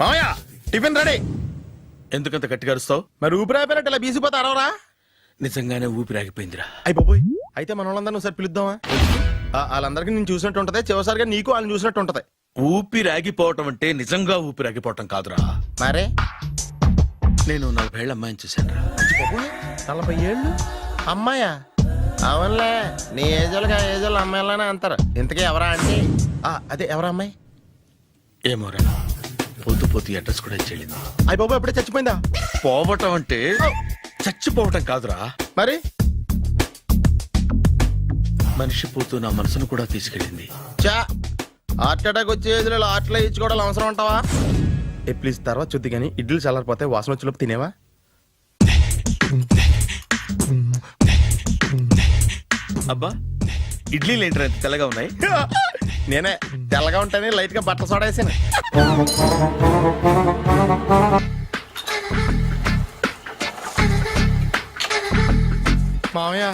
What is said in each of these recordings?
మామయ్య tiffin ready. ఎందుకంత గట్టిగా అరుస్తావు? మరి ఊపిరి అయిపోయినట్టు ఇలా బీసిపోతే అరవరా? నిజంగానే ఊపిరాగిపోయిందిరా. అయ్యి బాబోయ్, అయితే మన వాళ్ళందరినీ ఒకసారి పిలుద్దామా? వాళ్ళందరికీ నేను చూసినట్టు ఉంటది, చివరిసారిగా నీకు వాళ్ళని చూసినట్టు ఉంటది. ఊపిరాగిపోవటం అంటే నిజంగా ఊపిరాగిపోవటం కాదురా. మరే నేను 40 ఏళ్ల అమ్మాయిని చూశాను రా. 40 ఏళ్ళు అమ్మాయా? అవునులే, నీ ఏజోళ్ళకి ఆ ఏజోళ్ళు అమ్మాయిలానే అంటారు. ఇంతకీ ఎవరా అంటే? అదే ఎవరా అమ్మాయి? ఏమోరా, పోతూ పోతూ అడ్రస్ కూడా ఇచ్చేళ్ళింది. అయ్యి బాబు ఎప్పుడే చచ్చిపోయిందా? పోవటం అంటే చచ్చిపోవటం కాదురా, మరి మనిషి పోతూ నా మనసును కూడా తీసుకెళ్ళింది. చా, హార్ట్ అటాక్ వచ్చే ఏజ్లో హార్ట్లో ఇచ్చుకోవడం అవసరం ఉంటావా? ప్లీజ్ తర్వాత చూద్ది కానీ ఇడ్లీ చల్లారిపోతే వాసన వచ్చేలోపు తినేవా? అబ్బా, ఇడ్లీలు ఏంట్రా ఇంత తెల్లగా ఉన్నాయి? నేనే తెల్లగా ఉంటానే లైట్ గా బట్టలు సోడేసాను. మామయ్య,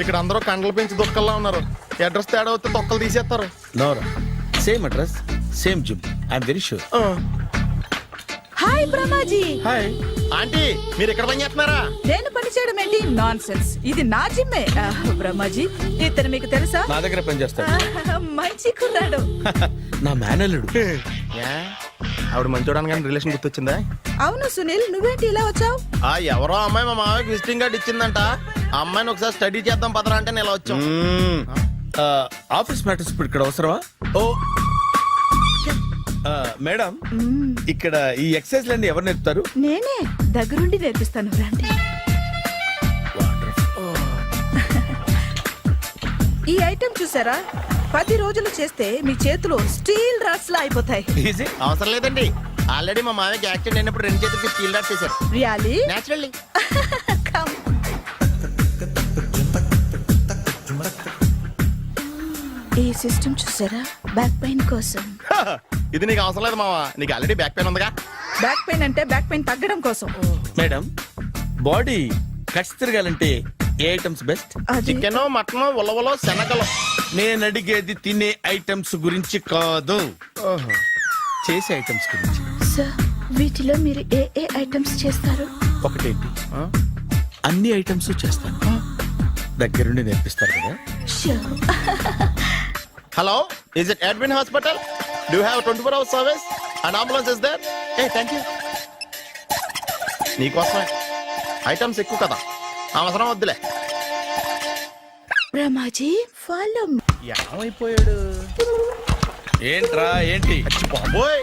ఇక్కడ అందరూ కండలు పెంచి దుక్కల్లా ఉన్నారు. అడ్రస్ తేడా వస్తే తొక్కలు తీసేస్తారు. నోరా, same address, same gym. I'm very sure. Hi Brahmaji. Hi aunty, మీరు ఇక్కడ పని చేస్తున్నారా? నేను పని చేయడం ఏంటి? నాన్ సెన్స్, ఇది నా జిమ్మే. బ్రహ్మాజీ, ఇతను మీకు తెలుసా? నా దగ్గర పని చేస్తాడు. మంచి కుర్రాడు. నా మేనల్లుడు. ఆవిడ మంచోడానికి కానీ రిలేషన్ గుర్తొచ్చిందా? అవును సునీల్, నువ్వేంటి ఇలా వచ్చావు? ఎవరో అమ్మాయి మా మామయ్యకి విజిటింగ్ కార్డ్ ఇచ్చిందంట. ఆ అమ్మాయిని ఒకసారి స్టడీ చేద్దాం పదరా అంటే నేను ఇలా వచ్చాం. ఆఫీస్ మ్యాటర్స్ ఇప్పుడు ఇక్కడ అవసరమా? ఓ మేడం, ఇక్కడ ఈ ఎక్సర్సైజ్ లన్నీ ఎవరు నేర్పుతారు? నేనే దగ్గరుండి నేర్పిస్తాను, రండి. ఈ ఐటెం చూసారా? 10 రోజులు చేస్తే మీ చేతులు స్టీల్ రాట్స్ లా అయిపోతాయి. అవసరం లేదండి, ఆల్రెడీ మా మామయ్యకి యాక్సిడెంట్ అయినప్పుడు 2 చేతులకి స్టీల్ డాట్ చేశారు. రియల్లీ? నేచురల్లీ. కమ్. ఈ సిస్టమ్ చూసారా? బ్యాక్ పెయిన్ కోసం. ఇది నీకు అవసరం లేదు మావా, నీకు ఆల్రెడీ బ్యాక్ పెయిన్ ఉందిగా. బ్యాక్ పెయిన్ అంటే బ్యాక్ పెయిన్ తగ్గడం కోసం. మేడం, బాడీ కట్స్ తిరగాలంటే ఏ ఐటమ్స్ బెస్ట్? చికెన్, మటన్, ఉలవలో, శనగలు. నేను అడిగేది తినే ఐటమ్స్ గురించి కాదు, చేసే ఐటమ్స్ గురించి. సార్, వీటిలో మీరు ఏ ఏ ఐటమ్స్ చేస్తారు? ఒకటేంటి, అన్ని ఐటమ్స్ చేస్తాను. దగ్గరుండి నేర్పిస్తారు కదా. Hello, is it admin hospital? Do you have 24 hours service and ambulance is there? Thank you. నీకోసమే ఐటమ్స్ ఎక్కువ కదా, అవసరం వద్దులే. రమాజీ, ఫాలో. ఏమైపోయాడు? ఏంట్రా ఏంటి? బాబోయ్,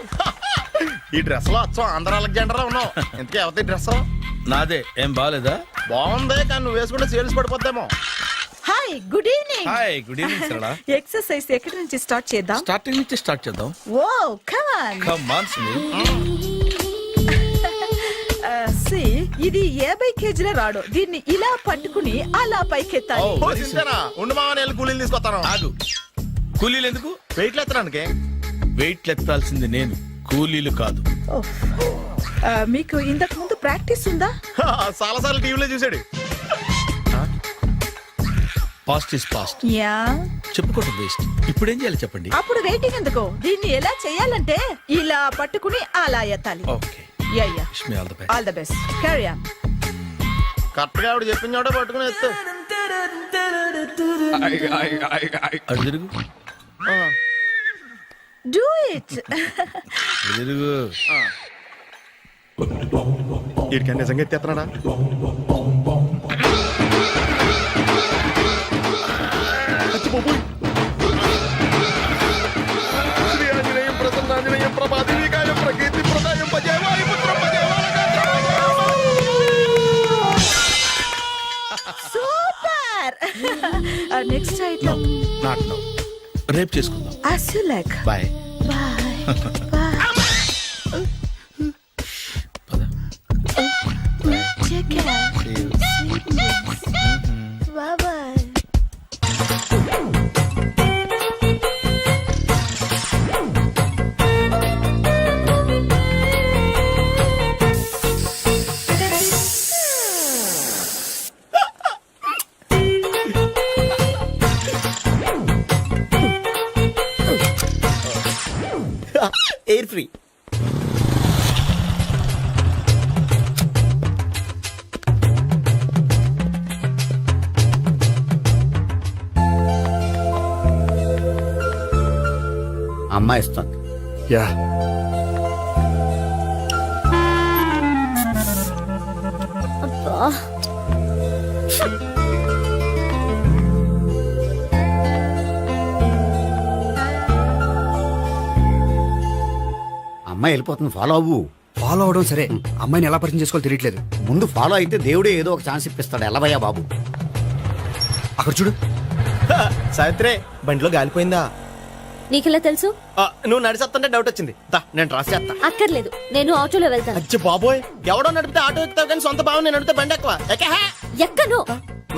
ఈ డ్రెస్ లో వచ్చాం ఆంధ్ర అలెగ్జాండర్ ఉన్నావు. ఇంతకీ ఎవరి డ్రెస్? నాదే. ఏం బాగాలేదా? బాగుంది, కానీ నువ్వు వేసుకుంటే సేల్స్ పడిపోద్దేమో. Hi, good evening. Hi, good evening Sarala. Exercise ఎక్కడి నుంచి స్టార్ట్ చేద్దాం? స్టార్టింగ్ నుంచి స్టార్ట్ చేద్దాం. Oh come on. Come on Sunil. ఇది 50 కేజీల రాడు. దీన్ని ఇలా పట్టుకుని అలా పైకెత్తాలి. ఉండు మామ, నేను కూలీలు తీసుకొస్తాను. ఆగు, కూలీలు ఎందుకు? వెయిట్లు ఎత్తడానికి. వెయిట్లు ఎత్తాల్సింది నేను, కూలీలు కాదు. మీకు ఇంతకు ముందు ప్రాక్టీస్ ఉందా? చాలా సార్లు టీవీలో చూసాడు. Past is past. యా, చెప్పుకోవడం వేస్ట్. ఇప్పుడు ఏం చేయాలి చెప్పండి. అప్పుడు వెయిటింగ్ ఎందుకు? దీన్ని ఎలా చేయాలంటే ఇలా పట్టుకుని అలా ఎత్తాలి. Okay, yeah yeah, wish me all the best. All the best. Carry on. Correct గా ఆవిడ చెప్పిన చోట పట్టుకుని ఎత్తు. అటు తిరుగు, డూ ఇట్. తిరుగు. వీడికి నిజంగా ఎత్తేస్తున్నాడా? Super. Next item not now, రేపు చేసుకుందాం. as you like. Bye. Bye. Take care. Sweet dreams. Bye. Air free. అమ్మాయి ఇస్తుంది. యా అమ్మాయి వెళ్ళిపోతుంది, ఫాలో అవ్వు. ఫాలో అవడం సరే, అమ్మాయిని ఎలా పరిచయం చేసుకోవాలో తెలియట్లేదు. ముందు ఫాలో అయితే దేవుడే ఏదో ఒక ఛాన్స్ ఇప్పిస్తాడు. ఎలవయ్యా బాబు. అక్కడ చూడు. సావిత్రి బండిలో గాలిపోయిందా? నీకెలా తెలుసు? నువ్వు నడిచేస్తుంటే డౌట్ వచ్చింది. దా, నేను ట్రాస్ చేస్తా. అక్కర్లేదు, నేను ఆటోలో వెళ్తాను. అచ్చి బాబోయ్, ఎవడో నడిపితే ఆటో ఎక్కుతావు కానీ సొంత భావం నేను నడిపితే బండి ఎక్కువ. ఎక్కే. ఎక్కను.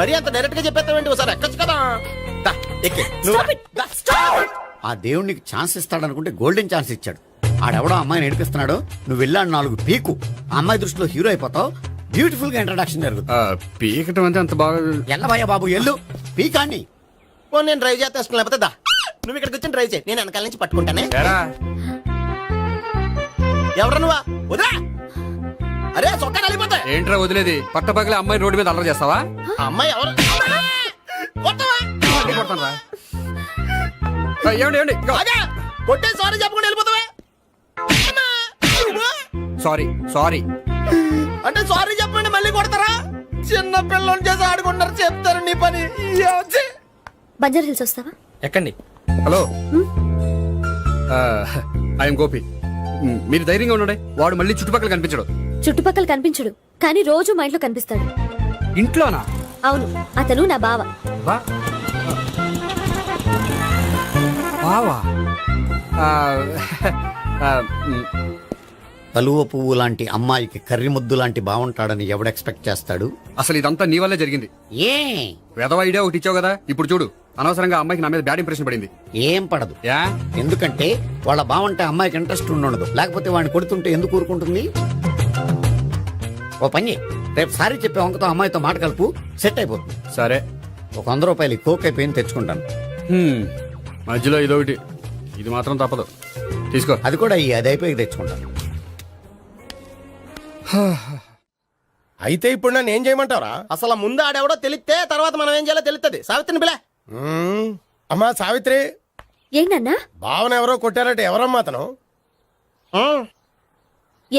మరి అంత డైరెక్ట్ గా చెప్పేస్తావేంటి? ఒకసారి ఎక్కొచ్చు కదా. దా, ఎక్కే. నువ్వు Stop it. The, stop. ఆ దేవుడికి ఛాన్స్ ఇస్తాడనుకుంటే గోల్డెన్ ఛాన్స్ ఇచ్చాడు. ఆడెవడో అమ్మాయిని నడిపిస్తున్నాడు, నువ్వు వెళ్ళాడు 4 పీకు. ఆ అమ్మాయి దృష్టిలో హీరో అయిపోతావు. బ్యూటిఫుల్ గా ఇంట్రడక్షన్ జరుగుతుంది. పీకటం అంటే అంత బాగా. ఎల్లవయ్యా బాబు, ఎల్లు పీకాన్ని. ఓ, నేను డ్రైవ్ చేస్తే ఇష్టం లేకపోతే దా, నువ్వు ఇక్కడికి వచ్చి డ్రైవ్ చేయి, నేను వెనకాల నుంచి పట్టుకుంటానే. ఎవరు నువ్వా? వదిలా. అరే చొక్కా కలిపోతా. ఏంట్రా వదిలేది? పట్టపగలే అమ్మాయి రోడ్డు మీద అల్లరి చేస్తావా? అమ్మాయి ఎవరు? కొట్టవా? కొడతానురా. ఏమండి ఏమండి, అదే కొట్టే సారీ చెప్పకుండా వెళ్ళిపోతావా? Sorry sorry. అంటే సారీ చెప్పండి మళ్ళీ కొడతారా? చిన్న పిల్లలు చేసి ఆడుకుంటారు, చెప్తారు నీ పని. బంజారా హిల్స్ వస్తావా? ఎక్కండి. Hello, I'm Gopi. మీరు ధైర్యంగా ఉండండి, వాడు మళ్ళీ చుట్టుపక్కల కనిపించడు. చుట్టుపక్కల కనిపించడు, కానీ రోజు మా ఇంట్లో కనిపిస్తాడు. ఇంట్లోనా? అవును, అతను నా బావ. బావా? కలువ పువ్వు లాంటి అమ్మాయికి కర్రి ముద్దు లాంటి బాగుంటాడని ఎవడు ఎక్స్పెక్ట్ చేస్తాడు? అసలు ఇదంతా నీ వల్లే జరిగింది. ఏ వెధవ ఐడియా ఒకటి ఇచ్చావు కదా, ఇప్పుడు చూడు. అనవసరంగా అమ్మాయికి నా మీద బ్యాడ్ ఇంప్రెషన్ పడింది. ఏం పడదు. యా? ఎందుకంటే వాళ్ళ బాగుంటే అమ్మాయికి ఇంట్రెస్ట్ ఉండదు. లేకపోతే వాడిని కొడుతుంటే ఎందుకు ఊరుకుంటుంది? ఓ పని, రేపు సారీ చెప్పే వంకతో అమ్మాయితో మాట కలుపు, సెట్ అయిపోతుంది. సరే. ఒక 100 రూపాయలు కోక్ అయిపోయింది, తెచ్చుకుంటాను. మధ్యలో ఇదొకటి, ఇది మాత్రం తప్పదు. తీసుకో. అది కూడా అది అయిపోయి తెచ్చుకుంటాను. అయితే ఇప్పుడు నన్ను ఏం చేయమంటారా? అసలు ముందు ఆడెవడో తెలిస్తే తర్వాత మనం ఏం చేయాలో తెలుస్తుంది. సావిత్రిని పిల్ల. అమ్మా సావిత్రి, ఏంటన్నా? భావన ఎవరో కొట్టారట. ఎవరమ్మా అతను?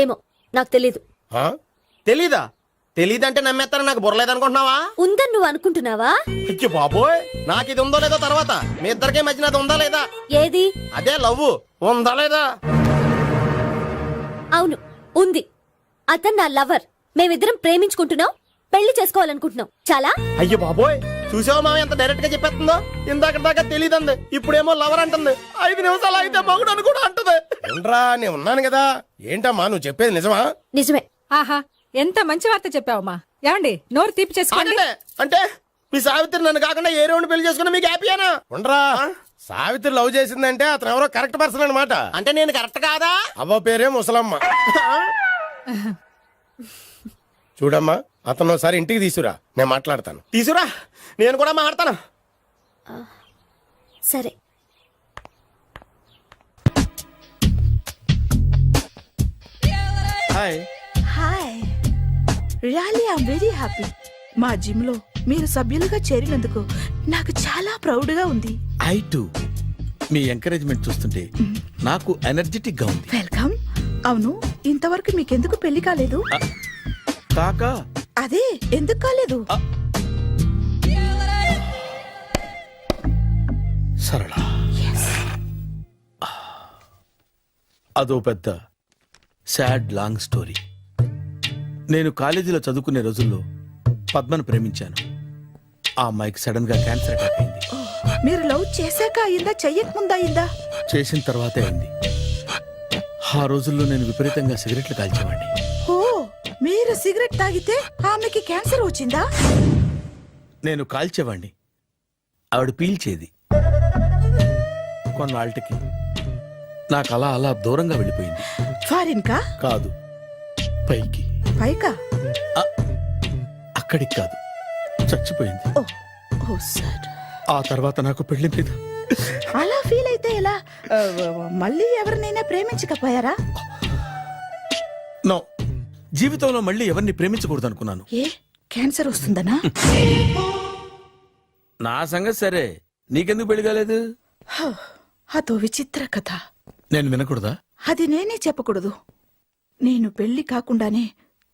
ఏమో, నాకు తెలీదు. ఆ? తెలీదా? తెలీదంటే నమ్మేస్తారని నాకు బుర్రలేదనుకుంటున్నావా? ఉందని నువ్వు అనుకుంటున్నావా? అయ్యో బాబోయ్, నాకు ఇది ఉందో లేదో తర్వాత. మీ ఇద్దరికే మధ్యన అది ఉందా లేదా? ఏది? అదే లవ్ ఉందా లేదా? అవును, ఉంది. అతను నా లవర్. మేమిద్దరం ప్రేమించుకుంటున్నాం, పెళ్లి చేసుకోవాలనుకుంటున్నాం. చాలా. అయ్యో బాబోయ్, చూసావా మామ ఎంత డైరెక్ట్ గా చెప్పేస్తుందో? ఇందాక దాకా తెలియదండి, ఇప్పుడేమో లవర్ అంటుంది. 5 నిమిషాలు అయితే మగుడు అని కూడా అంటుంది. ఉండరా, నేను ఉన్నాను కదా. ఏంటమ్మా నువ్వు చెప్పేది నిజమా? నిజమే. ఆహా, ఎంత మంచి వార్త చెప్పావమ్మా. ఏమండి, నోరు తీపి చేసుకోండి. అంటే మీ సావిత్రి నన్ను కాకుండా ఏ రౌండ్ పెళ్లి చేసుకున్నా మీకు హ్యాపీయేనా? ఉండరా, సావిత్రి లవ్ చేసిందంటే అతను ఎవరో కరెక్ట్ పర్సన్ అనమాట. అంటే నేను కరెక్ట్ కాదా? అవ్వ పేరే ముసలమ్మ. చూడమ్మా, అతను ఒకసారి ఇంటికి తీసుకురా, నేను మాట్లాడతాను. తీసురా, నేను కూడా మాట్లాడతాను. సరే. Hi. Hi, really I'm very happy. మా జిమ్ లో మీరు సభ్యులుగా చేరినందుకు నాకు చాలా ప్రౌడ్ గా ఉంది. I to. మీ ఎంకరేజ్మెంట్ చూస్తుంటే నాకు ఎనర్జెటిక్ గా ఉంది. వెల్కమ్. అవును, ఇంతవరకు మీకెందుకు పెళ్లి కాలేదు? కాకా అదే, ఎందుకు కాలేదు? సరళ, అదో పెద్ద సాడ్ లాంగ్ స్టోరీ. నేను కాలేజీలో చదువుకునే రోజుల్లో పద్మను ప్రేమించాను. ఆ అమ్మాయికి సడన్ గా క్యాన్సర్ అటాక్ అయింది. మీరు లవ్ చేశాక అయిందా, చెయ్యక ముందా అయిందా? చేసిన తర్వాతే అయింది. ఆ రోజుల్లో నేను విపరీతంగా సిగరెట్లు కాల్చేవాడిని. ఓ, మీరు సిగరెట్ తాగితే ఆమెకి క్యాన్సర్ వచ్చిందా? నేను కాల్చేవాణ్ణి, ఆవిడ పీల్చేది. కొన్నాళ్ళకి నాకు అలా అలా దూరంగా వెళ్ళిపోయింది. ఫారిన్ కా? కాదు, పైకి. పైకా? అక్కడికి కాదు, చచ్చిపోయింది. ఓ, ఓ సార్. ఆ తర్వాత నాకు పెళ్లి మీద అలా ఫీల్ అయితే ఎలా? మళ్ళీ ఎవరినైనా ప్రేమించకపోయారా? నో, జీవితంలో మళ్ళీ ఎవరిని ప్రేమించకూడదు అనుకున్నాను. ఏ క్యాన్సర్ వస్తుందనా? నా సంగతి సరే, నీకెందుకు పెళ్లి కాలేదు? అదో విచిత్ర కథ. నేను వినకూడదా? అది నేనే చెప్పకూడదు. నేను పెళ్లి కాకుండానే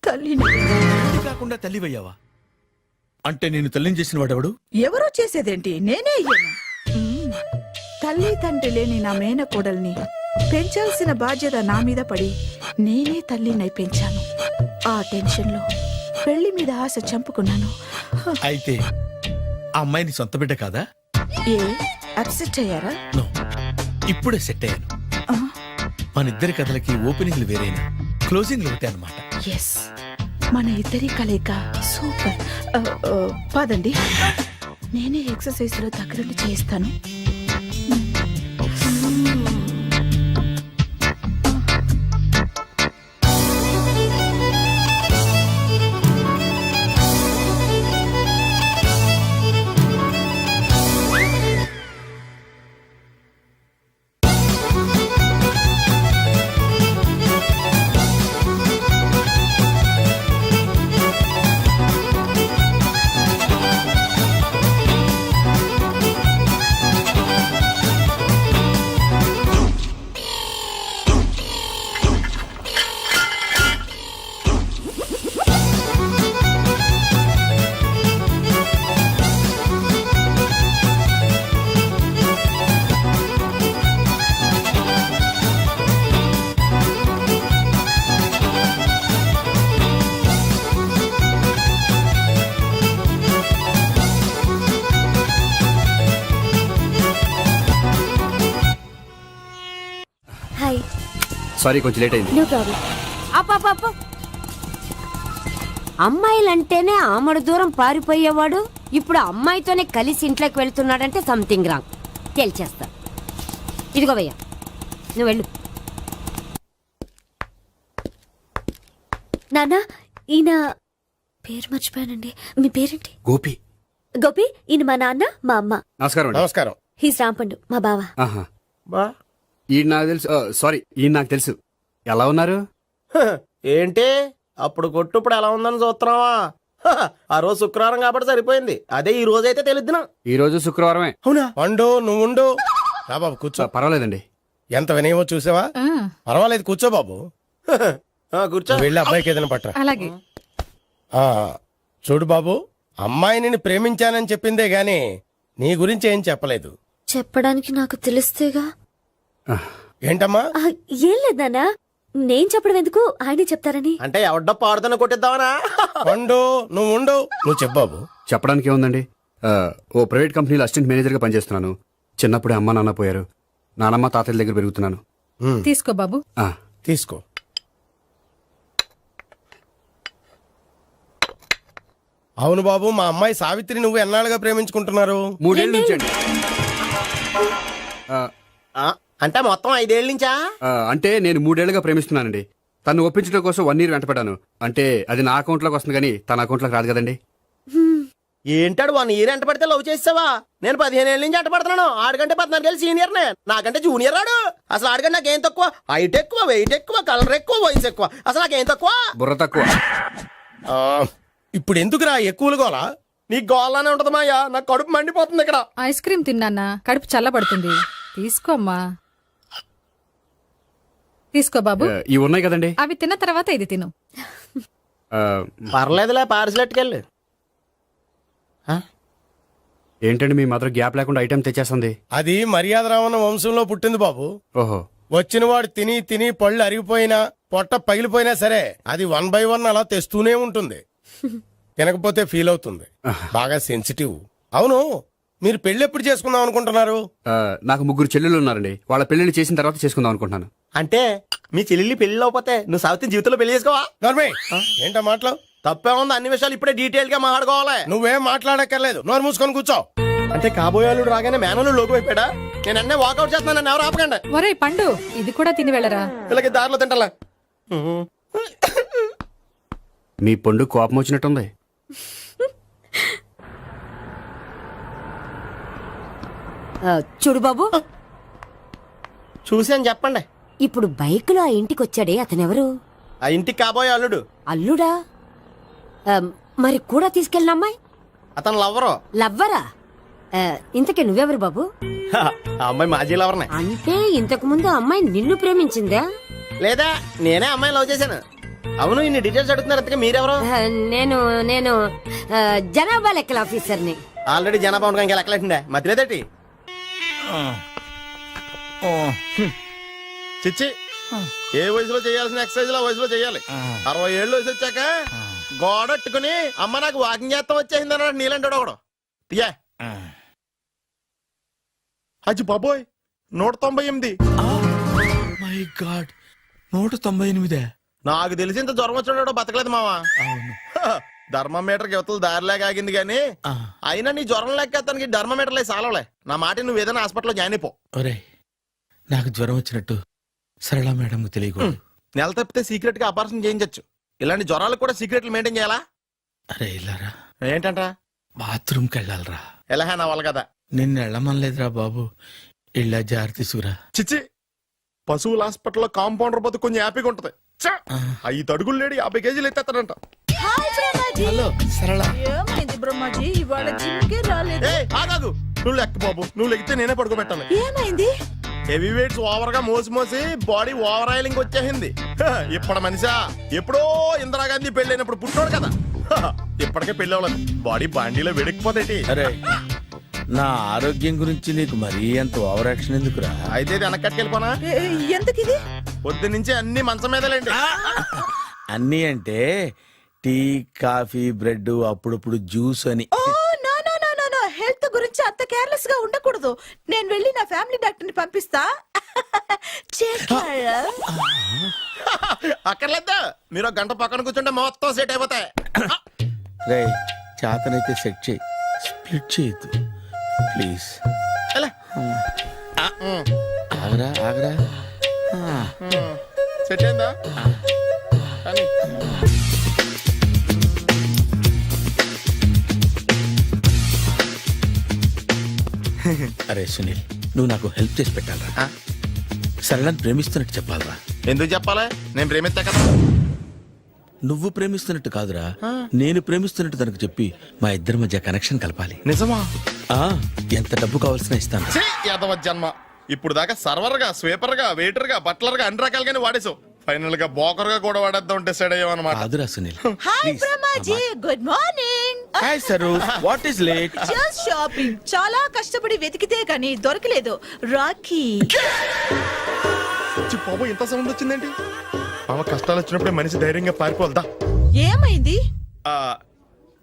తల్లిని. పెళ్లి కాకుండా తల్లివయ్యావా? అంటే నేను తల్లిని చేసిన వాడెవడు? ఎవరో చేసేదేంటి, నేనే అయ్యాను. తల్లి తండ్రి లేని నా మేనకోడల్ని పెంచాల్సిన బాధ్యత నా మీద పడి నేనే తల్లినై పెంచాను. ఆ టెన్షన్లో పెళ్లి మీద ఆశ చంపుకున్నాను. అయితే ఆ అమ్మాయిని సొంత బిడ్డ కాదా? ఏ అప్సెట్ అయ్యారా? నో, ఇప్పుడే సెట్ అయ్యాను. మన ఇద్దరి కథలకి ఓపెనింగ్లు వేరైనా క్లోజింగ్లు ఒకటే అన్నమాట. ఎస్, మన ఇద్దరి కలయిక సూపర్. పదండి, నేనే ఎక్సర్సైజ్ లో దగ్గరుండి చేయిస్తాను. హాయ్. సారీ, కొంచెం లేట్ అయింది. No problem. అప్ప అమ్మాయిలంటేనే ఆమడు దూరం పారిపోయేవాడు ఇప్పుడు అమ్మాయితోనే కలిసి ఇంట్లోకి వెళ్తున్నాడంటే సంథింగ్ రాంగ్. తేల్చేస్తా. ఇదిగో భయ్యా, నువ్వు వెళ్ళు. నాన్న, ఈయన పేరు మర్చిపోయానండి. మీ పేరేంటి? గోపి. గోపి, ఈయన మా నాన్న, మా అమ్మ. నమస్కారం అండి. నమస్కారం. హీస్ రాంపండు, మా బావ. ఆహా. బా ఈయన నాకు తెలుసు. సారీ, ఈయన నాకు తెలుసు. ఎలా ఉన్నారు? ఏంటి అప్పుడు కొట్టు ఇప్పుడు ఎలా ఉందని చూస్తున్నావా? ఆ రోజు శుక్రవారం కాబట్టి సరిపోయింది. అదే ఈ రోజు అయితే తెలిద్దునా. ఈ రోజు శుక్రవారమే. అవునా? వండు, నువ్వు ఉండు. రా బాబు కూర్చో. పర్వాలేదండి. ఎంత వినయమో చూసావా? పర్వాలేదు, కూర్చో బాబు. కూర్చో. వెళ్ళి అబ్బాయికి ఏదైనా పట్టరా. అలాగే. చూడు బాబు, అమ్మాయి నిన్ను ప్రేమించానని చెప్పిందే గాని నీ గురించి ఏం చెప్పలేదు. చెప్పడానికి నాకు తెలిస్తేగా. ఏంటమ్మా? ఏం లేదు నాన్న, నేను చెప్పడం ఎందుకు, ఆయనే చెప్తారని. అంటే ఎవడ్డో పాడుతున్న కొట్టిద్దామనా? వండు, నువ్వు ఉండు. నువ్వు చెప్పు బాబు. చెప్పడానికి ఏముందండి, ఓ ప్రైవేట్ కంపెనీలో అసిస్టెంట్ మేనేజర్గా పనిచేస్తున్నాను. చిన్నప్పుడే అమ్మ నాన్న పోయారు. నానమ్మ తాతయ్య దగ్గర పెరుగుతున్నాను. తీసుకో బాబు. తీసుకో. అవును బాబు, మా అమ్మాయి సావిత్రి నువ్వు ఎన్నాళ్ళుగా ప్రేమించుకుంటున్నారు? 3 ఏళ్ళ నుంచి అండి. అంటే మొత్తం 5 ఏళ్ళ నుంచా? అంటే నేను 3 ఏళ్ళుగా ప్రేమిస్తున్నానండి. తను ఒప్పించడం కోసం 1 year వెంటపడ్డాను. అంటే అది నా అకౌంట్లోకి వస్తుంది కానీ తన అకౌంట్లోకి రాదు కదండి. ఏంటాడు 1 year ఎంట పడితే లవ్ చేసావా? నేను 15 ఏళ్ళ నుంచి ఎంట పడుతున్నాను. ఆడికంటే 14 ఏళ్ళు సీనియర్నే, నాకంటే జూనియర్ రాడు. అసలు ఆడికంటే నాకేం తక్కువ? హైట్ ఎక్కువ, వెయిట్ ఎక్కువ, కలర్ ఎక్కువ, వయసు ఎక్కువ. అసలు నాకేం తక్కువ? బుర్ర తక్కువ. ఇప్పుడు ఎందుకురా ఎక్కువలు గోలా? నీకు గోలానే ఉంటది మాయా. నాకు కడుపు మండిపోతుంది ఇక్కడ. ఐస్ క్రీమ్ తిన్నానా, కడుపు చల్లబడుతుంది. తీసుకోమ్మా. తీసుకో బాబు. ఇవి ఉన్నాయి కదండి. అవి తిన్న తర్వాత ఇది తిను. పర్లేదులే, పార్సిలెట్కెళ్ళి. ఏంటండి మీ మదర్ గ్యాప్ లేకుండా ఐటెం తెచ్చేస్తుంది? అది మర్యాద రావణ వంశంలో పుట్టింది బాబు. ఓహో. వచ్చినవాడు తిని తిని పళ్ళు అరిగిపోయినా, పొట్ట పగిలిపోయినా సరే అది 1 by 1 అలా తెస్తూనే ఉంటుంది. తినకపోతే ఫీల్ అవుతుంది. బాగా సెన్సిటివ్. అవును, మీరు పెళ్లి ఎప్పుడు చేసుకుందాం అనుకుంటున్నారు? నాకు 3 చెల్లెళ్ళు ఉన్నారండి. వాళ్ళ పెళ్లిళ్ళు చేసిన తర్వాత చేసుకుందాం అనుకుంటున్నాను. అంటే మీ చెల్లెల్ని పెళ్లి లేకపోతే నువ్వు సావిత్రి జీవితంలో పెళ్లి చేసుకోవా? ఏంటో మాటలు తప్పే ఉంది. అన్ని విషయాలు ఇప్పుడే డీటెయిల్ గా మాట్లాడుకోవాలి. నువ్వేం మాట్లాడక్కర్లేదు, నోరు మూసుకొని కూర్చో. అంటే కాబోయేవాళ్ళు రాగానే మేనలు లోకి అయిపోయాడా? నేను అన్నీ వాకౌట్ చేస్తున్నాను, నన్ను ఎవరు ఆపకండి. ఒరే పండు, ఇది కూడా తిని వెళ్ళరా. వీళ్ళకి దారిలో తింటలే. మీ పండు కోపం వచ్చినట్టుంది. చూడు బాబు, చూసాను చెప్పండి. ఇప్పుడు బైక్లో ఆ ఇంటికి వచ్చాడే అతనెవరు? ఆ ఇంటికి కాబోయే అల్లుడు. అల్లుడా? మరి కూడా తీసుకెళ్ళిన అమ్మాయి అతను లవ్వరు. లవ్వరా? ఇంతకీ నువ్వెవరు బాబు? ఆ అమ్మాయి మాజీ లవర్నే. అంటే ఇంతకు ముందు ఆ అమ్మాయి నిన్ను ప్రేమించిందా? లేదా నేనే అమ్మాయిని లవ్ చేశాను. అవును, ఇన్ని డీటెయిల్స్ అడుగుతున్నారు. అంతగా మీరెవరు? నేను నేను జనాభా లెక్కల ఆఫీసర్ని. ఆల్రెడీ జనాభా ఉండగా ఇంకా లెక్కలేటండే మధ్యలేదటి. చిచ్చి, ఏ వయసులో చేయాల్సిన ఎక్సర్సైజ్ ఆ వయసులో చేయాలి. 60 ఏళ్ళు వయసు వచ్చాక గోడట్టుకుని అమ్మ నాకు వాకింగ్ చేస్తాం వచ్చేసింది అన్నాడు నీలంటాడు ఒకడు. తీయా అచ్చి బాబోయ్, 198. My God, 198. నాకు తెలిసి ఇంత జ్వరం వచ్చాడో బతకలేదు మావా. అవును. ధర్మమీటర్ యువతలు దారిలాగా ఆగింది గానీ అయినా నీ జ్వరం లెక్క అతనికి ధర్మమీటర్లే సాలవలే. నా మాట నువ్వు ఏదైనా హాస్పిటల్లో జాయిన్ అయిపో. ఒరే, నాకు జ్వరం వచ్చినట్టు సరళ మేడం తెలియకూడదు. నెల తప్పితే సీక్రెట్ గా ఆపరేషన్ చేయించచ్చు. ఇలాంటి జ్వరాలకు కూడా సీక్రెట్లు మెయింటైన్ చేయాలా? అరే ఇల్లారా, ఏంటంట? బాత్రూమ్కి వెళ్ళాలరా. ఎలా నా వాళ్ళ కదా. నిన్ను వెళ్ళమనలేదురా బాబు, ఇళ్ళ జారి తీసుకురా. చిచ్చి, పశువుల హాస్పిటల్లో కాంపౌండర్ బతు కొంచెం హ్యాపీగా ఉంటది. 5 అడుగులు లేడి 50 కేజీలు ఎత్తేస్తాడంట. హలో సరళ. ఏమైంది బ్రహ్మాజీ, ఇవాళ జిమ్కే రాలేదు? ఆగాదు, నువ్వు లెక్క బాబు. నువ్వు లెక్కితే నేనే పడుకోబెట్టాలి. ఏమైంది? హెవీ వెయిట్స్ ఓవర్ గా మోసి బాడీ ఓవర్ ఆయిలింగ్ వచ్చేసింది. ఇప్పుడు మనిషా ఎప్పుడో ఇందిరాగాంధీ పెళ్ళైనప్పుడు పుట్టినోడు కదా. ఇప్పటికే పెళ్ళి అవ్వలేదు, బాడీ బాండీలో వెడికిపోతేటి. అరే, నా ఆరోగ్యం గురించి నీకు మరీ అంత ఓవర్ యాక్షన్ ఎందుకురా? అయితే ఇది వెనక్కట్టుకెళ్ళిపోనా? ఎందుకిది? పొద్దు నుంచి అన్ని మంచం మీదలేండి. అన్నీ అంటే టీ, కాఫీ, బ్రెడ్, అప్పుడప్పుడు జ్యూస్ అని. Oh no no no no no, health గురించి అంత కేర్లెస్ గా ఉండకూడదు. నేను వెళ్ళి నా ఫ్యామిలీ డాక్టర్ ని పంపిస్తా. అక్కర్లేదు, మీరు 1 గంట పక్కన కూర్చుంటే మొత్తం సెట్ అయిపోతాయి. రే, చేతనైతే సెట్ చేయి, స్ప్లిట్ చేయొద్దు ప్లీజ్. ఎలా? ఆగరా ఆగరా. సెట్ అయిందా? కానీ అరే సునీల్, నువ్వు నాకు హెల్ప్ చేసి పెట్టాలరా. సరళని ప్రేమిస్తున్నట్టు చెప్పాలరా. ఎందుకు చెప్పాలి? నేను ప్రేమిస్తా కదా. నువ్వు ప్రేమిస్తున్నట్టు కాదురా, నేను ప్రేమిస్తున్నట్టు తనకు చెప్పి మా ఇద్దరి మధ్య కనెక్షన్ కలపాలి. నిజమా? ఆ, ఎంత డబ్బు కావాల్సిన ఇస్తాను. యాదవ జన్మ. ఇప్పుడు దాకా సర్వర్ గా, స్వీపర్ గా, వెయిటర్ గా, బట్లర్ గా అన్ని రకాలుగానే వాడేసావు. ఫైనల్ గా బోకర్ గా కూడా వాడేద్దాం డిసైడ్ అయ్యామన్నమాట. కాదురా Sunil. Hi Brahmaji, good morning. Hi sir, what is late? Just shopping. చాలా కష్టపడి వెతికితే కానీ దొరకలేదు. రాఖీ. బాబు, ఇంత సౌండ్ వచ్చిందేంటి? మామ, కష్టాలు వచ్చినప్పుడే మనిషి ధైర్యంగా పారిపోల్దా. ఏమైంది?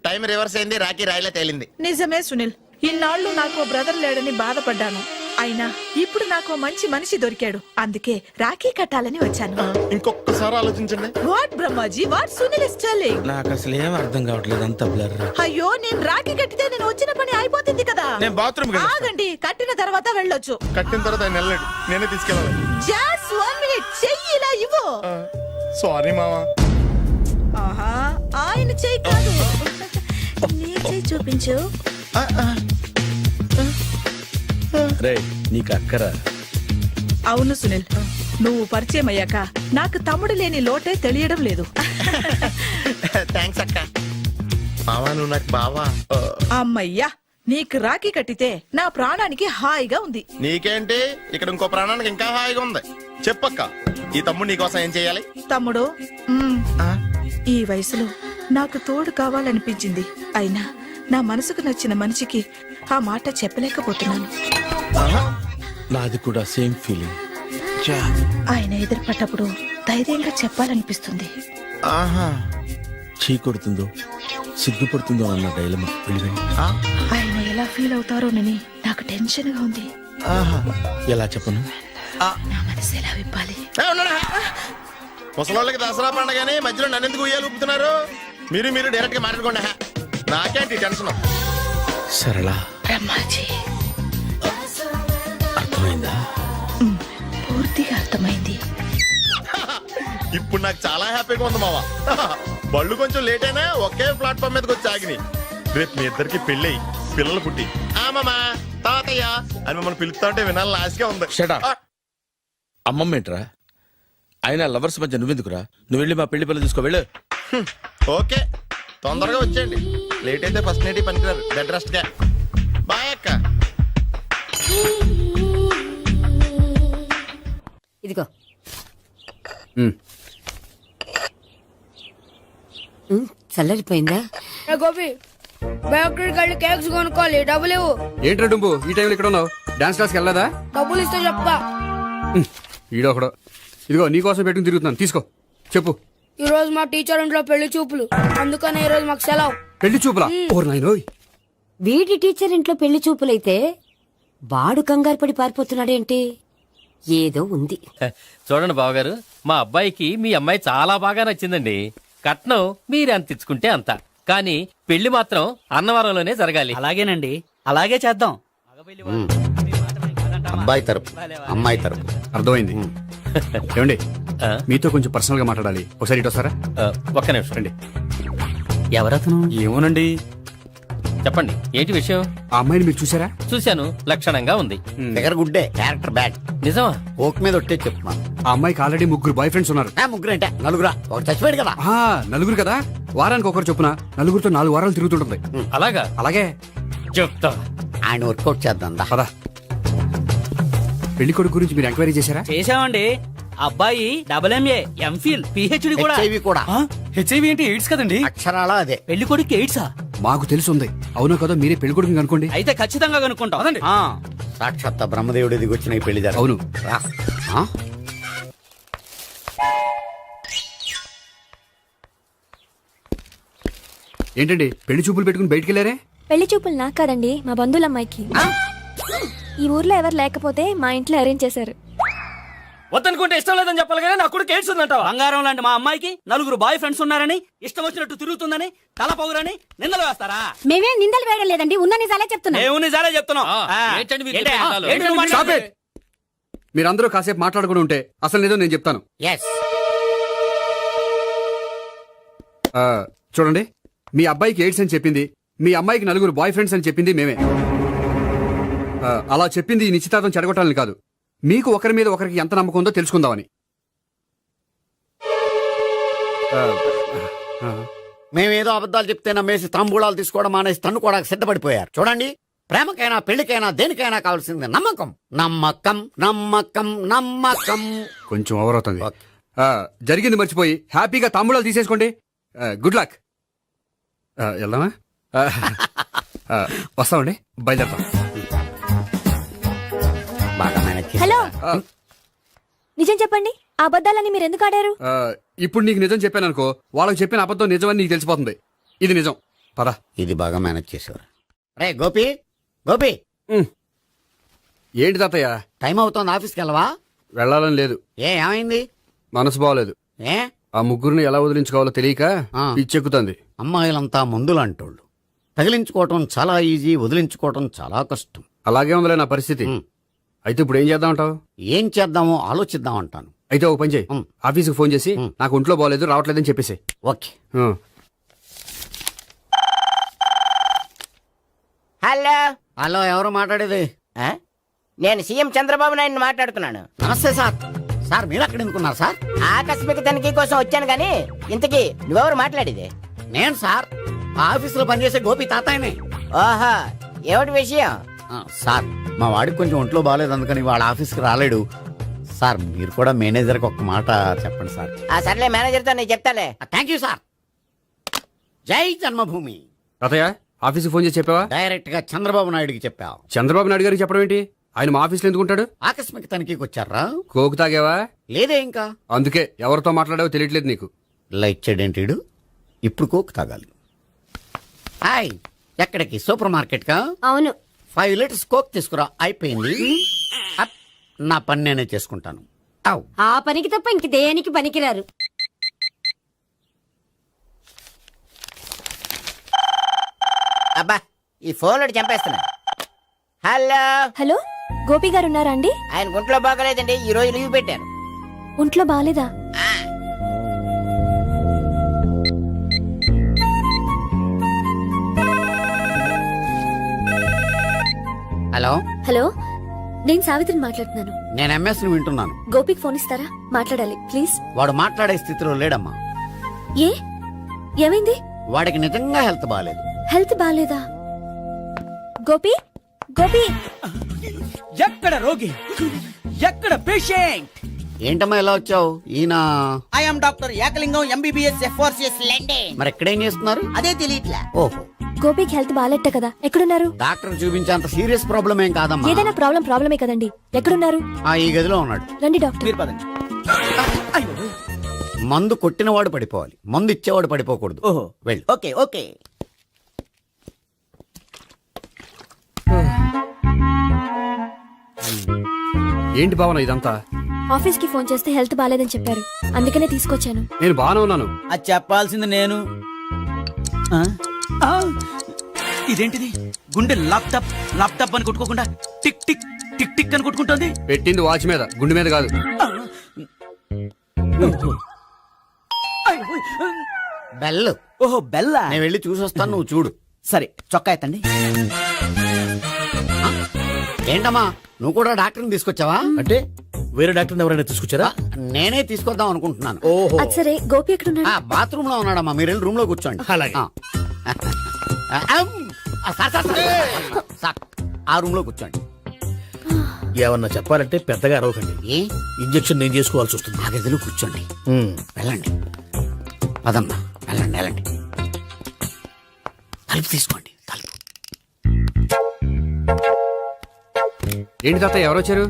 టైం రివర్స్ అయింది, రాఖీ రాయిలా తేలింది. నిజమే సునీల్, ఇన్నాళ్ళు నాకు బ్రదర్ లేడని బాధపడ్డాను. అయినా ఇప్పుడు నాకు మంచి మనిషి దొరికాడు. అందుకే రాఖీ కట్టాలని వచ్చాను. ఇంకొకసారి ఆలోచించండి. What Brahmaji, what Sunil is telling? నాకు అసలు ఏం అర్థం కావట్లేదు, అంత బ్లర్. అయ్యో, నేను రాఖీ కట్టితే నేను వచ్చిన పని అయిపోతుంది కదా. నేను బాత్రూమ్ ఆగండి, కట్టిన తర్వాత వెళ్ళొచ్చు. కట్టిన తర్వాత ఆయన వెళ్ళండి, నేనే తీసుకెళ్ళాలి. జస్ట్ 1 మినిట్, చెయ్యి ఇలా ఇవ్వు. సారీ మావా. ఆహా, ఆయన చెయ్యి కాదు, నీ చెయ్యి చూపించు. రే, నీకు అక్కరా? అవును సునీల్, నువ్వు పరిచయం అయ్యాక నాకు తమ్ముడు లేని లోటే తెలియడం లేదు. థ్యాంక్స్ అక్క. మావా, నువ్వు నాకు బావా. అమ్మయ్యా, నీకు రాఖీ కట్టితే నా ప్రాణానికి హాయిగా ఉంది. నీకేంటి, ఇక్కడ ఇంకో ప్రాణానికి ఇంకా హాయిగా ఉంది. చెప్పక్క, ఈ తమ్ముడు నీకోసం ఏం చేయాలి? తమ్ముడు, ఈ వయసులో నాకు తోడు కావాలనిపించింది. అయినా నా మనసుకు నచ్చిన మనిషికి ఆ మాట చెప్పలేకపోతున్నాను. నాది కూడా సేమ్ ఫీలింగ్. ఆయన ఎదురుపడ్డప్పుడు ధైర్యంగా చెప్పాలనిపిస్తుంది. చీ కొడుతుందో సిగ్గుపడుతుందో అన్న డైలమా. ఆయన ఎలా ఫీల్ అవుతారోనని నాకు టెన్షన్ గా ఉంది. ఎలా చెప్పను? నా మనసు ఎలా విప్పాలి? ముసలోళ్ళకి దసరా పండగని మధ్యలో నన్ను ఎందుకు ఉయ్యాలు ఊపుతున్నారు? మీరు డైరెక్ట్ గా మాట్లాడుకోండి. నాకేంటి టెన్షన్? సరళ, బ్రహ్మాజీ, అర్థమైందా? పూర్తిగా అర్థమైంది. ఇప్పుడు నాకు చాలా హ్యాపీగా ఉంది మావా. బళ్ళు కొంచెం లేట్ అయినా ఒకే ప్లాట్ఫామ్ మీదకి వచ్చి ఆగినాయి. రేపు మీ ఇద్దరికి పెళ్ళి పిల్లలు పుట్టి మామా తాతయ్య అని మిమ్మల్ని పిలుస్తా ఉంటే వినాలి లాస్ట్గా ఉంది. Shut up. అమ్మమ్మ ఏంట్రా? అయినా లవర్స్ మధ్య నువ్వెందుకురా? నువ్వు వెళ్ళి మా పెళ్లి పిల్లలు తీసుకో వెళ్ళు. ఓకే, తొందరగా వచ్చేయండి. లేట్ అయితే ఫస్ట్ నైట్ పనికిరారు. బెడ్ రెస్ట్ గా. బాయ్ అక్క. ఇదిగో చల్లరిపోయిందా? గోపి బేకరీకి వెళ్ళి కేక్స్ కొనుక్కోవాలి, డబ్బులు ఇవ్వు. ఏంట్రా డుంబు ఈ టైంలో ఇక్కడ ఉన్నావు? డాన్స్ క్లాస్కి వెళ్ళదా? డబ్బులు ఇస్తే చెప్తా. ఈడొకడు. ఇదిగో నీకోసం పెట్టుకుని తిరుగుతున్నాను, తీసుకో. చెప్పు. ఈ రోజు మా టీచర్ ఇంట్లో పెళ్లి చూపులు, అందుకనే ఈ రోజు మాకు సెలవు. పెళ్లి చూపులా? ఓర్ నాయనోయ్. వీడి టీచర్ ఇంట్లో పెళ్లి చూపులైతే వాడు కంగారు పడి పారిపోతున్నాడేంటి? ఏదో ఉంది. చూడండి బావగారు, మా అబ్బాయికి మీ అమ్మాయి చాలా బాగా నచ్చిందండి. కట్నం మీరు ఎంత ఇచ్చుకుంటే అంత, కానీ పెళ్లి మాత్రం అన్నవరంలోనే జరగాలి. అలాగేనండి, అలాగే చేద్దాం. అబ్బాయి తరపు అమ్మాయి తరపు. అర్థమైంది. ఏమండి ఆ? మీతో కొంచెం పర్సనల్ గా మాట్లాడాలి, ఒకసారి ఇటు వస్తారా? ఒక్క నిమిషం రండి. ఎవరతను? ఏమోనండి. చెప్పండి, ఏంటి విషయం? ఆ అమ్మాయిని మీరు చూసారా? చూశాను, లక్షణంగా ఉంది. ఫిగర్ గుడ్డే, క్యారెక్టర్ బ్యాడ్. నిజమా? ఓక్ మీద ఒట్టే చెప్తున్నాను. ఆ అమ్మాయికి ఆల్రెడీ 3 బాయ్ ఫ్రెండ్స్ ఉన్నారు. ముగ్గురు అంటే నలుగురా? ఒకటి చచ్చిపోయాడు కదా. ఆ, నలుగురు కదా, వారానికి ఒకరు చొప్పున నలుగురితో 4 వారాలు తిరుగుతుంటుంది. అలాగా? అలాగే. చెప్తా. ఆయన వర్కౌట్ చేద్దాం దా. పదా. పెళ్లి కొడుకు గురించి మీరు ఎంక్వైరీ చేశారా? చేసామండి. అబ్బాయి MA, MPhil, PhD కూడా. HIV కూడా. హెచ్ఐవి ఏంటి? ఎయిడ్స్ కదండి. అక్షరాల అదే. పెళ్లి కొడుకు ఎయిడ్సా? మాకు తెలుసుంది. అవునో కదా, మీరే పెళ్లి కొడుకుని అనుకోండి. అయితే ఖచ్చితంగా కనుక్కుంటాం. అదండి. సాక్షాత్ బ్రహ్మదేవుడి దిగి వచ్చిన ఈ పెళ్లి జరగదు. అవును. రా. ఆ? ఏంటండి పెళ్లి చూపులు పెట్టుకుని బయటికి వెళ్ళారే? పెళ్లి చూపులు నాకు కాదండి, మా బంధువుల అమ్మాయికి. ఈ ఊర్లో ఎవరు లేకపోతే మా ఇంట్లో అరేంజ్ చేశారు. వద్దనుకుంటే ఇష్టం లేదని చెప్పాలి కానీ నా కొడుకు ఎయిడ్స్ ఉందంటావా? బంగారం లాంటి మా అమ్మాయికి 4 బాయ్ ఫ్రెండ్స్ ఉన్నారని, ఇష్టం వచ్చినట్టు తిరుగుతుందని, తల పొగరని నిందలు వేస్తారా? మేమేం నిందలు వేయడం లేదండి, ఉన్న నిజాలే చెప్తున్నా. మేము నిజాలే చెప్తున్నాం. ఏంటండి మీరు ఏంటి? చెప్పే నిజాలు? ఏంటి నువ్వు Stop మాట్లాడేది? it. మీరందరూ కాసేపు మాట్లాడుకుని ఉంటే అసలు నిజం నేను చెప్తాను. Yes. చూడండి, మీ అబ్బాయికి ఎయిడ్స్ అని చెప్పింది, మీ అమ్మాయికి 4 బాయ్ ఫ్రెండ్స్ అని చెప్పింది మేమే. అలా చెప్పింది ఈ నిశ్చితార్థం చెడగొట్టాలని కాదు, మీకు ఒకరి మీద ఒకరికి ఎంత నమ్మకం ఉందో తెలుసుకుందామని. మేమేదో అబద్ధాలు చెప్తే నమ్మేసి తాంబూలాలు తీసుకోవడం మానేసి తన్నుకోవడానికి సిద్ధపడిపోయారు. చూడండి, ప్రేమకైనా పెళ్లికైనా దేనికైనా కావాల్సింది నమ్మకం. నమ్మకం నమ్మకం నమ్మకం. కొంచెం ఓవర్ అవుతుంది. ఓకే. జరిగింది మర్చిపోయి హ్యాపీగా తాంబూలాలు తీసేసుకోండి. Good luck. వెళ్దామా? వస్తామండి, బయలుదేరతాం. బాగా మేనేజ్ చేశారు. హలో, నిజం చెప్పండి, ఆ అబద్ధాలని మీరు ఎందుకు ఆడారు? ఇప్పుడు నీకు నిజం చెప్పాను అనుకో, వాళ్ళకి చెప్పిన అబద్ధం నిజమని నీకు తెలిసిపోతుంది. ఇది నిజం. పద. ఇది బాగా మేనేజ్ చేసేవారు. రే గోపి, గోపి, ఏంటి తాతయ్య? టైం అవుతోంది, ఆఫీస్కి వెళ్ళవా? వెళ్ళాలని లేదు. ఏమైంది? మనసు బాగోలేదు. ఏ ఆ ముగ్గురిని ఎలా వదిలించుకోవాలో తెలియక ఆ. పిచ్చెక్కుతుంది. అమ్మాయిలంతా మందులాంటోళ్ళు. తగిలించుకోవటం చాలా ఈజీ, వదిలించుకోవటం చాలా కష్టం. అలాగే ఉందిలే నా పరిస్థితి. అయితే ఇప్పుడు ఏం చేద్దామంటావు? ఏం చేద్దామో ఆలోచిద్దాం అంటాను. అయితే ఒక పని చేయి, ఆఫీస్కి ఫోన్ చేసి నాకు ఒంట్లో బాగోలేదు రావట్లేదని చెప్పేసి. ఓకే. హలో, హలో, ఎవరు మాట్లాడేది? నేను సీఎం చంద్రబాబు నాయుడు మాట్లాడుతున్నాను. నమస్తే సార్. సార్ మీరు అక్కడ ఎందుకున్నారు సార్? ఆకస్మిక తనిఖీ కోసం వచ్చాను గాని ఇంతకీ నువ్వెవరు మాట్లాడేది? నేను సార్, ఆ ఆఫీసులో పనిచేసే గోపి తాతాయనే. ఓహో, ఏమిటి విషయం? సార్, మా వాడికి కొంచెం ఒంట్లో బాగాలేదు, అందుకని వాళ్ళ ఆఫీస్కి రాలేడు. సార్ మీరు కూడా మేనేజర్కి ఒక మాట చెప్పండి సార్. ఆ సర్లే, మేనేజర్తో నేను చెప్తాలే. Thank you sir. జై జన్మభూమి. తాతయ్య ఆఫీస్కి ఫోన్ చేసి చెప్పావా? డైరెక్ట్ గా చంద్రబాబు నాయుడుకి చెప్పావు. చంద్రబాబు నాయుడు గారికి చెప్పడం ఏంటి? ఆయన మా ఆఫీస్లో ఎందుకుంటాడు? ఆకస్మిక తనిఖీకి వచ్చారా? కోకు తాగావా? లేదే ఇంకా. అందుకే ఎవరితో మాట్లాడావో తెలియట్లేదు నీకు. లైట్ చేయడేంటిడు? ఇప్పుడు కోక్ తాగాలి. హాయ్, ఎక్కడికి? సూపర్ మార్కెట్ కా? అవును. 5 లీటర్స్ కోక్ తీసుకురా. అయిపోయింది. అప్, నా పని నేనే చేసుకుంటాను. ఔ. ఆ పనికి తప్ప ఇంక దేనికి పనికిరారు. అబ్బా, ఈ ఫోన్లో చంపేస్తున్నా. హలో, హలో, గోపి గారు ఉన్నారా అండి? ఆయన గుంట్లో బాగలేదండి, ఈ రోజు లీవ్ పెట్టారు. ఒంట్లో బాగాలేదా? హలో, హలో, నేను సావిత్రిని మాట్లాడుతున్నాను. నేను ఎంఎస్ ని వింటున్నాను. గోపికి ఫోన్ ఇస్తారా? మాట్లాడాలి ప్లీజ్. వాడు మాట్లాడే స్థితిలో లేడమ్మా. ఏ ఏమైంది? వాడికి నిజంగా హెల్త్ బాగాలేదు. హెల్త్ బాగాలేదా? గోపి, గోపి, ఎక్కడ రోగి, ఎక్కడ పేషెంట్? ఏంటమ్మా ఇలా వచ్చావు? ఈయన I'm doctor Ekalingam MBBS FRCS లండే. మరి ఎక్కడేం చేస్తున్నారు? అదే తెలియట్లే. ఓహో, గోపికి హెల్త్ బాగాలెట్ట కదా, ఎక్కడున్నారు? డాక్టర్ చూపించేంత సీరియస్ ప్రాబ్లం ఏం కాదమ్మా. ఏదైనా ప్రాబ్లమే కదండి. ఎక్కడున్నారు? ఈ గదిలో ఉన్నాడు. రండి డాక్టర్. మీరు పదండి. మందు కొట్టినవాడు పడిపోవాలి, మందు ఇచ్చేవాడు పడిపోకూడదు. ఓహో, వెళ్ళు. Okay okay. ఏంటి భావన ఇదంతా? ఆఫీస్ కి ఫోన్ చేస్తే హెల్త్ బాగాలేదని చెప్పారు, అందుకనే తీసుకొచ్చాను. నేను బాగానే ఉన్నాను. అది చెప్పాల్సింది నేను. ఆ? ఆ! ఇదేంటిది? గుండె లాప్టాప్ లాప్టాప్ అని కొట్టుకోకుండా టిక్ టిక్ టిక్ టిక్ అని కొట్టుకుంటుంది. పెట్టింది వాచ్ మీద, గుండె మీద కాదు. బెల్. ఓహో, బెల్లా. నేను వెళ్ళి చూసొస్తాను, నువ్వు చూడు. సరే, చొక్కా ఎత్తండి. ఏంటమ్మా, నువ్వు కూడా డాక్టర్ని తీసుకొచ్చావా? అంటే వేరే డాక్టర్ ఎవరైనా తీసుకొచ్చారా? నేనే తీసుకొద్దాం అనుకుంటున్నాను. ఓహో, అది సరే, గోపి ఎక్కడున్నాడు? బాత్రూమ్ లో ఉన్నాడమ్మా, మీరు వెళ్ళి రూమ్ లో కూర్చోండి. అలాగే. సార్, ఆ రూమ్ లో కూర్చోండి. ఏమన్నా చెప్పాలంటే పెద్దగా అరవకండి. ఏ ఇంజెక్షన్ నేను చేసుకోవాల్సి వస్తుంది. ఆ గదిలో కూర్చోండి. ఉమ్. వెళ్ళండి, పదమ్మా, వెళ్ళండి వెళ్ళండి. తలుపు తీసుకోండి, తలుపు. ఏంటి తాత ఎవరు వచ్చారు?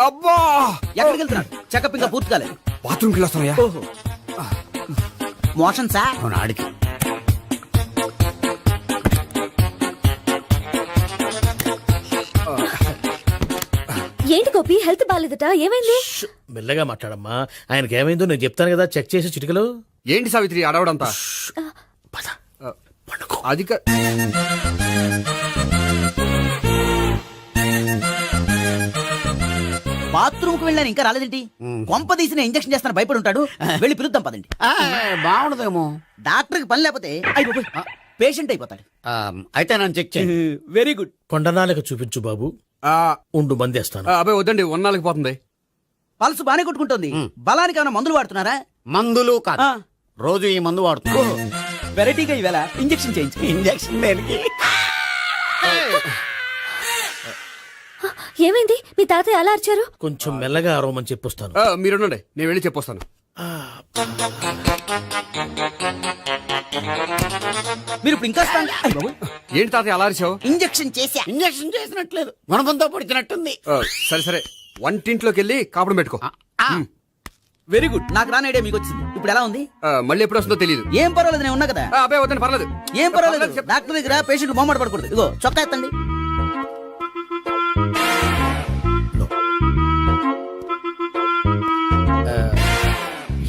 అబ్బా, ఎక్కడికి వెళ్తున్నాడు? చెకప్ ఇంకా పూర్తి కాలేదు. బాత్రూమ్కి వస్తానయ్యా. ఓహో, మోషన్ సార్. అవును, ఆడికి. ఏంటి గోపి, హెల్త్ బాగాలేదట, ఏమైంది? మెల్లగా మాట్లాడమ్మా. ఆయనకి ఏమైందో నేను చెప్తాను కదా, చెక్ చేసి చిటికలు. ఏంటి సావిత్రి అడవడంతా? పద. అది బాత్రూమ్ కు వెళ్ళాను, ఇంకా రాలేదేంటి? కొంప తీసిన ఇంజక్షన్ చేస్తాను భయపడి ఉంటాడు. వెళ్ళి పిలుద్దాం పదండి. బాగుండదేమో. డాక్టర్ కి పని లేకపోతే అయిపోయి పేషెంట్ అయిపోతాడు. అయితే నన్ను చెక్ చేయి. Very good. కొండనాలకు చూపించు బాబు. ఉండు మందేస్తాను. అబ్బాయి వద్దండి, ఉన్నాళ్ళకి పోతుంది. పల్స్ బానే కొట్టుకుంటుంది. బలానికి ఏమైనా మందులు వాడుతున్నారా? మందులు కాదు, ఆ. రోజు ఈ మందు వాడుతున్నా. వెరైటీగా ఈవేళ ఇంజక్షన్ చేయించు. ఇంజక్షన్ దేనికి? ఏమైంది? మీ తాతయ్య అలా అరిచారు? కొంచెం మెల్లగా అరవమని చెప్పొస్తాను. మీరుండండి, నేను వెళ్ళి చెప్పొస్తాను. మీరు ఇప్పుడు ఇంకా strong. అయ్ బాబోయ్. ఏంటి తాత అలా అరిచావు? ఇంజక్షన్ చేశా. ఇంజక్షన్ చేసినట్లేదు, గుణపంతో పొడిచినట్టుంది. సరే సరే, వంటింట్లోకి వెళ్ళి కాపుడు పెట్టుకో. Very good. నాకు రాని ఐడియా మీకు వచ్చింది. ఇప్పుడు ఎలా ఉంది? మళ్ళీ ఎప్పుడు వస్తుందో తెలియదు. ఏం పర్వాలేదు, నేను ఉన్నా కదా. అబ్బాయి వద్దండి, పర్లేదు. ఏం పర్వాలేదు. డాక్టర్ దగ్గర పేషెంట్ మొహమాట పడకూడదు. ఇగో చొక్కా ఎత్తండి.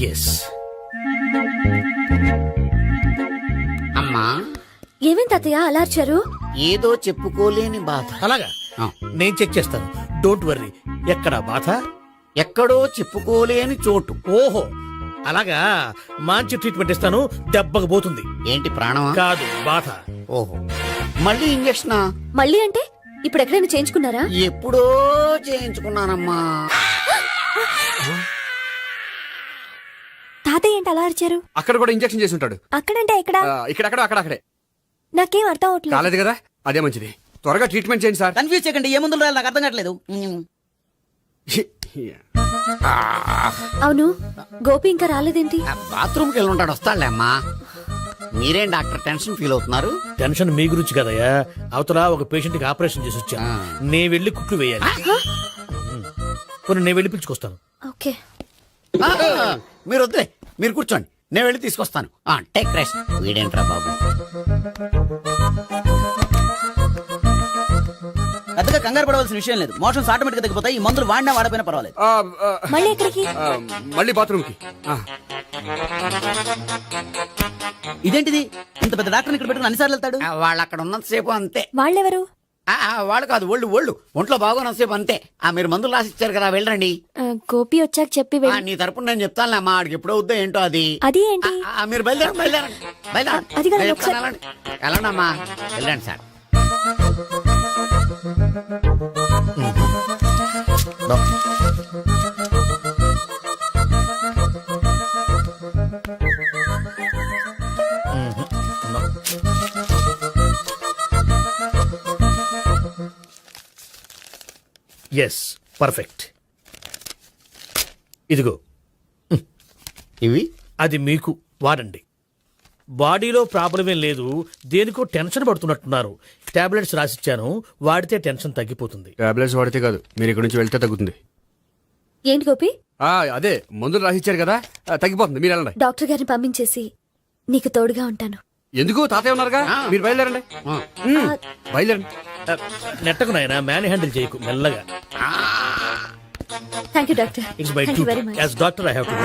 ఎస్. అమ్మా, ఏమేం తాతయ్య అలా అరిచారు? ఏదో చెప్పుకోలేని బాధ. అలాగా, నేను చెక్ చేస్తాను. Don't worry. ఎక్కడ బాధ? ఎక్కడో చెప్పుకోలేని చోటు. ఓహో, అలాగా. మంచి ట్రీట్మెంట్ ఇస్తాను, దెబ్బకు పోతుంది. ఏంటి, ప్రాణమా? కాదు, బాధ. ఓహో, మళ్ళీ ఇంజక్షనా? మళ్ళీ అంటే ఇప్పుడు ఎక్కడైనా చేయించుకున్నారా? ఎప్పుడో చేయించుకున్నానమ్మా. తాతయ్య ఏంటి అలా అరిచారు? అక్కడ కూడా ఇంజక్షన్ చేసి ఉంటాడు. అక్కడంటే ఎక్కడ? ఇక్కడక్కడ అక్కడక్కడే. నాకేం అర్థం అవట్లేదు. కాలేదు కదా, అదే మంచిది. త్వరగా ట్రీట్మెంట్ చేయండి సార్. కన్ఫ్యూజ్ చేయకండి. ఏ మందులు రాయాలి నాకు అర్థం కావట్లేదు. అవును, గోపి ఇంకా రాలేదేంటి? బాత్రూమ్కి వెళ్ళి ఉంటాడు, వస్తాడులే అమ్మా. మీరేం డాక్టర్ టెన్షన్ ఫీల్ అవుతున్నారు? టెన్షన్ మీ గురించి కదయ్యా. అవతల ఒక పేషెంట్ కి ఆపరేషన్ చేసి వచ్చా. నేను వెళ్ళి కుట్లు వేయాలి. కొన్ని నేను వెళ్ళి పిలుచుకొస్తాను. ఓకే. మీరు వద్దులే, మీరు కూర్చోండి, నేను వెళ్ళి తీసుకొస్తాను. Take rest. వీడేంట్రా బాబు. పెద్దగా కంగారు పడవలసిన విషయం లేదు. మోషన్స్ ఆటోమేటిక్ గా తగ్గిపోతాయి. ఈ మందులు వాడినా వాడపోయినా పర్వాలేదు. మళ్ళీ ఎక్కడికి? మళ్ళీ బాత్రూమ్కి. ఇదేంటిది? ఇంత పెద్ద డాక్టర్ ఇక్కడ పెట్టుకుని అన్నిసార్లు వెళ్తాడు? వాళ్ళు అక్కడ ఉన్నంతసేపు అంతే. వాళ్ళెవరు? వాళ్ళు కాదు ఒళ్ళు ఒంట్లో బాగోనంతసేపు అంతే. మీరు మందులు రాసి ఇచ్చారు కదా, వెళ్ళండి. గోపి వచ్చాక చెప్పి నీ తరపున నేను చెప్తానులే అమ్మా, ఆడికి ఎప్పుడు అవుద్దో ఏంటో అది. అది ఏంటి? మీరు బయలుదేరండి. అది కాదు, నేను ఒకసారి- చెప్తాను, వెళ్ళండి అమ్మా, వెళ్ళండి సార్. Yes, perfect. ఇదిగో ఇవి అది మీకు వాడండి. బాడీలో ప్రాబ్లం ఏం లేదు, దేనికో టెన్షన్ పడుతున్నట్టున్నారు. టాబ్లెట్స్ రాసిచ్చాను, వాడితే టెన్షన్ తగ్గిపోతుంది. టాబ్లెట్స్ వాడితే కాదు, మీరు ఇక్కడి నుంచి వెళ్తే తగ్గుతుంది. ఏంటి గోపి? అదే మందులు రాసిచ్చారు కదా, తగ్గిపోతుంది. మీరు వెళ్ళండి. డాక్టర్ గారిని పంపించేసి నీకు తోడుగా ఉంటాను. ఎందుకు? తాతయ్య ఉన్నారుగా, మీరు బయలుదేరండి. బయలుదేరండి. నెట్టకు నాయనా, మ్యాన్ హ్యాండిల్ చేయకు, మెల్లగా. Thank you doctor. It's my thank you very much. As doctor I have to.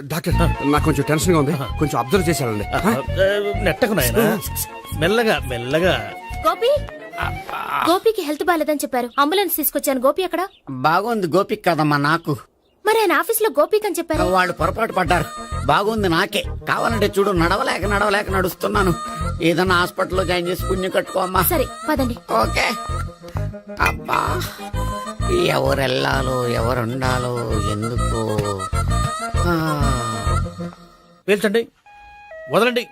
Doctor, నాకు కొంచెం టెన్షన్ గా ఉంది, కొంచెం అబ్జర్వ్ చేశానండి. నెట్టకు నాయనా, మెల్లగా మెల్లగా. గోపి, గోపికి హెల్త్ బాలేదని చెప్పారు, అంబులెన్స్ తీసుకొచ్చాను. గోపి ఎక్కడ? బాగుంది గోపిక్ కదమ్మా నాకు. మరి ఆయన ఆఫీస్ లో గోపిక్ అని చెప్పారు. వాళ్ళు పొరపాటు పడ్డారు. బాగుంది నాకే. కావాలంటే చూడు, నడవలేక నడుస్తున్నాను. ఏదన్నా హాస్పిటల్లో జాయిన్ చేసి పుణ్యం కట్టుకోమ్మా. సరే పదండి. ఓకే. అబ్బా, ఎవరెళ్ళాలో ఎవరుండాలో ఎందుకు. పేల్చండి, వదలండి.